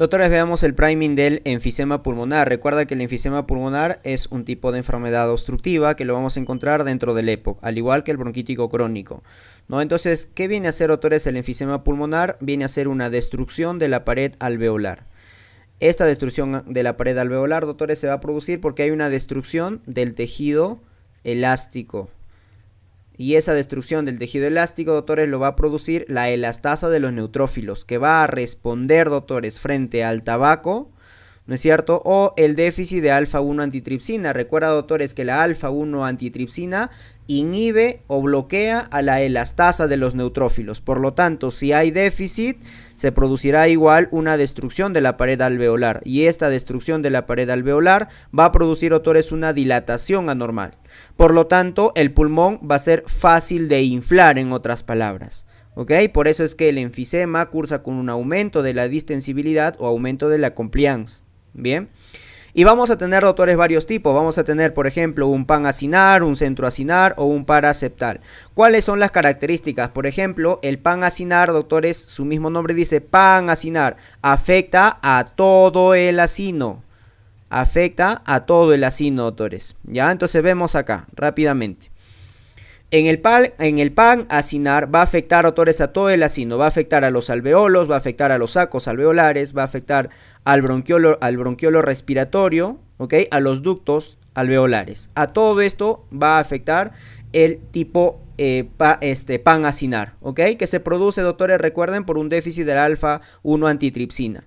Doctores, veamos el priming del enfisema pulmonar. Recuerda que el enfisema pulmonar es un tipo de enfermedad obstructiva que lo vamos a encontrar dentro del EPOC, al igual que el bronquítico crónico, ¿no? Entonces, ¿qué viene a hacer, doctores, el enfisema pulmonar? Viene a ser una destrucción de la pared alveolar. Esta destrucción de la pared alveolar, doctores, se va a producir porque hay una destrucción del tejido elástico. Y esa destrucción del tejido elástico, doctores, lo va a producir la elastasa de los neutrófilos, que va a responder, doctores, frente al tabaco, ¿no es cierto? O el déficit de alfa-1 antitripsina. Recuerda, doctores, que la alfa-1 antitripsina inhibe o bloquea a la elastasa de los neutrófilos. Por lo tanto, si hay déficit, se producirá igual una destrucción de la pared alveolar. Y esta destrucción de la pared alveolar va a producir, doctores, una dilatación anormal. Por lo tanto, el pulmón va a ser fácil de inflar, en otras palabras. ¿Ok? Por eso es que el enfisema cursa con un aumento de la distensibilidad o aumento de la compliance. Bien. Y vamos a tener, doctores, varios tipos. Vamos a tener, por ejemplo, un pan-acinar, un centroacinar o un paraseptal. ¿Cuáles son las características? Por ejemplo, el pan-acinar, doctores, su mismo nombre dice pan-acinar. Afecta a todo el acino. Afecta a todo el acino, doctores. Ya, entonces vemos acá, rápidamente. En el pan-acinar va a afectar, doctores, a todo el acino. Va a afectar a los alveolos, va a afectar a los sacos alveolares, va a afectar al bronquiolo respiratorio, ¿ok? A los ductos alveolares. A todo esto va a afectar el tipo pan-acinar, ¿ok? Que se produce, doctores, recuerden, por un déficit de la alfa-1 antitripsina.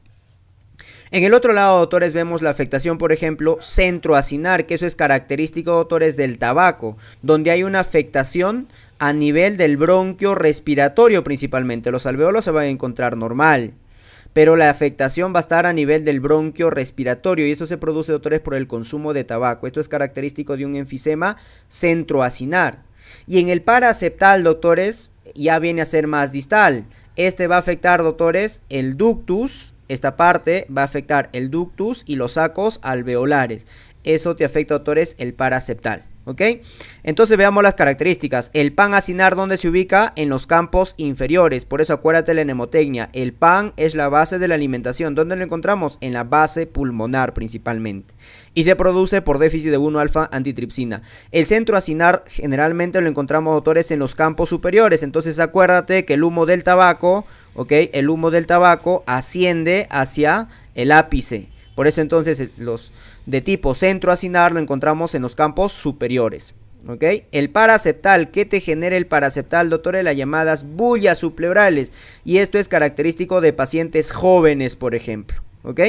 En el otro lado, doctores, vemos la afectación, por ejemplo, centroacinar, que eso es característico, doctores, del tabaco, donde hay una afectación a nivel del bronquio respiratorio principalmente. Los alveolos se van a encontrar normal, pero la afectación va a estar a nivel del bronquio respiratorio y esto se produce, doctores, por el consumo de tabaco. Esto es característico de un enfisema centroacinar. Y en el paraseptal, doctores, ya viene a ser más distal. Este va a afectar, doctores, el ductus. Esta parte va a afectar el ductus y los sacos alveolares. Eso te afecta, doctores, el paraseptal. ¿Ok? Entonces veamos las características. El pan-acinar, ¿dónde se ubica? En los campos inferiores. Por eso acuérdate la mnemotecnia. El pan es la base de la alimentación. ¿Dónde lo encontramos? En la base pulmonar principalmente. Y se produce por déficit de 1-alfa antitripsina. El centroacinar generalmente lo encontramos, doctores, en los campos superiores. Entonces acuérdate que el humo del tabaco, ¿ok? El humo del tabaco asciende hacia el ápice. Por eso entonces los de tipo centroacinar lo encontramos en los campos superiores. ¿Ok? El paraseptal, ¿qué te genera el paraseptal, doctores? Las llamadas bullas subpleurales. Y esto es característico de pacientes jóvenes, por ejemplo. ¿Ok?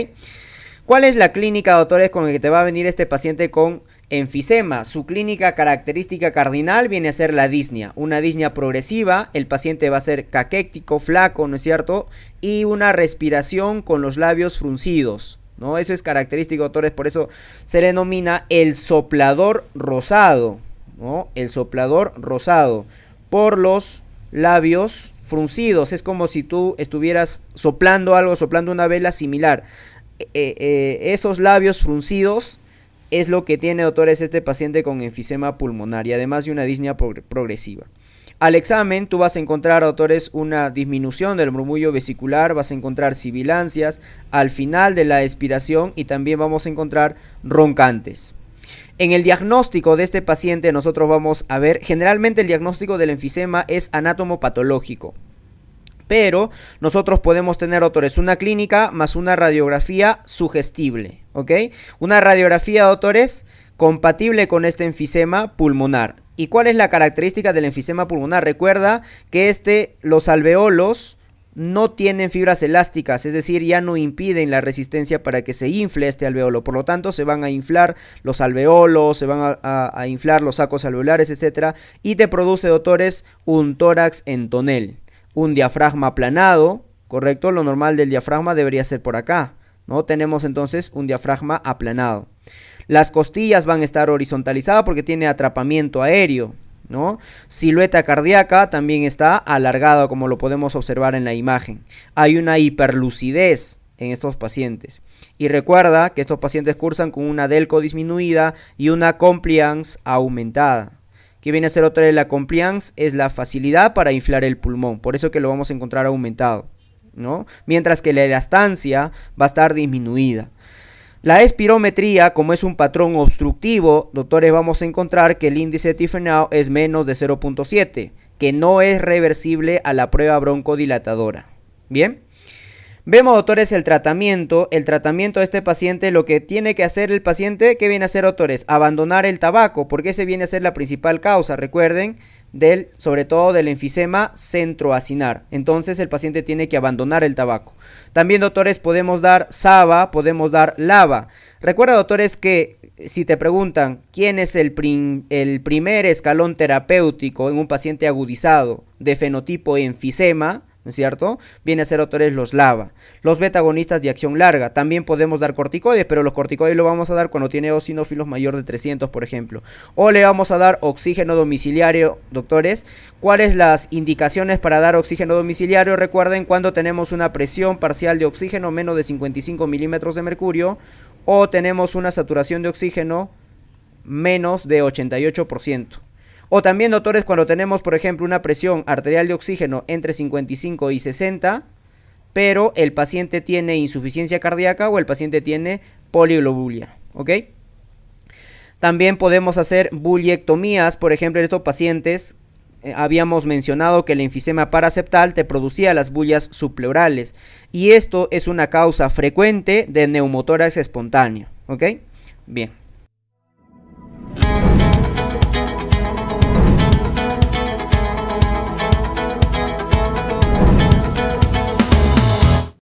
¿Cuál es la clínica, doctores, con la que te va a venir este paciente con enfisema? Su clínica característica cardinal viene a ser la disnea. Una disnea progresiva, el paciente va a ser caquético, flaco, ¿no es cierto? Y una respiración con los labios fruncidos, ¿no? Eso es característico, doctores, por eso se le denomina el soplador rosado, ¿no? El soplador rosado, por los labios fruncidos. Es como si tú estuvieras soplando algo, soplando una vela similar. Esos labios fruncidos es lo que tiene, doctores, este paciente con enfisema pulmonar y además de una disnea progresiva. Al examen tú vas a encontrar, doctores, una disminución del murmullo vesicular, vas a encontrar sibilancias al final de la expiración y también vamos a encontrar roncantes. En el diagnóstico de este paciente nosotros vamos a ver, generalmente el diagnóstico del enfisema es anatomopatológico. Pero nosotros podemos tener, doctores, una clínica más una radiografía sugestible, ¿ok? Una radiografía, doctores, compatible con este enfisema pulmonar. ¿Y cuál es la característica del enfisema pulmonar? Recuerda que los alveolos no tienen fibras elásticas, es decir, ya no impiden la resistencia para que se infle este alveolo. Por lo tanto, se van a inflar los alveolos, se van a inflar los sacos alveolares, etc. Y te produce, doctores, un tórax en tonel. Un diafragma aplanado, ¿correcto? Lo normal del diafragma debería ser por acá, ¿no? Tenemos entonces un diafragma aplanado. Las costillas van a estar horizontalizadas porque tiene atrapamiento aéreo, ¿no? Silueta cardíaca también está alargada, como lo podemos observar en la imagen. Hay una hiperlucidez en estos pacientes. Y recuerda que estos pacientes cursan con una delco disminuida y una compliance aumentada. ¿Qué viene a ser otra de la compliance? Es la facilidad para inflar el pulmón, por eso que lo vamos a encontrar aumentado. ¿no? Mientras que la elastancia va a estar disminuida. La espirometría, como es un patrón obstructivo, doctores, vamos a encontrar que el índice de Tifenau es menos de 0.7, que no es reversible a la prueba broncodilatadora. Bien. Vemos, doctores, el tratamiento. El tratamiento de este paciente, lo que tiene que hacer el paciente, ¿qué viene a hacer, doctores? Abandonar el tabaco, porque ese viene a ser la principal causa, recuerden, sobre todo del enfisema centroacinar. Entonces el paciente tiene que abandonar el tabaco. También, doctores, podemos dar SABA, podemos dar LABA. Recuerda, doctores, que si te preguntan quién es el primer escalón terapéutico en un paciente agudizado de fenotipo enfisema, ¿no es cierto? Viene a ser, doctores, los LABA. Los beta-agonistas de acción larga. También podemos dar corticoides, pero los corticoides lo vamos a dar cuando tiene eosinófilos mayor de 300, por ejemplo. O le vamos a dar oxígeno domiciliario, doctores. ¿Cuáles las indicaciones para dar oxígeno domiciliario? Recuerden, cuando tenemos una presión parcial de oxígeno menos de 55 milímetros de mercurio o tenemos una saturación de oxígeno menos de 88%. O también, doctores, cuando tenemos, por ejemplo, una presión arterial de oxígeno entre 55 y 60, pero el paciente tiene insuficiencia cardíaca o el paciente tiene poliglobulia, ¿ok? También podemos hacer buliectomías, por ejemplo, en estos pacientes. Habíamos mencionado que el enfisema paraseptal te producía las bullas subpleurales y esto es una causa frecuente de neumotórax espontáneo, ¿ok? Bien.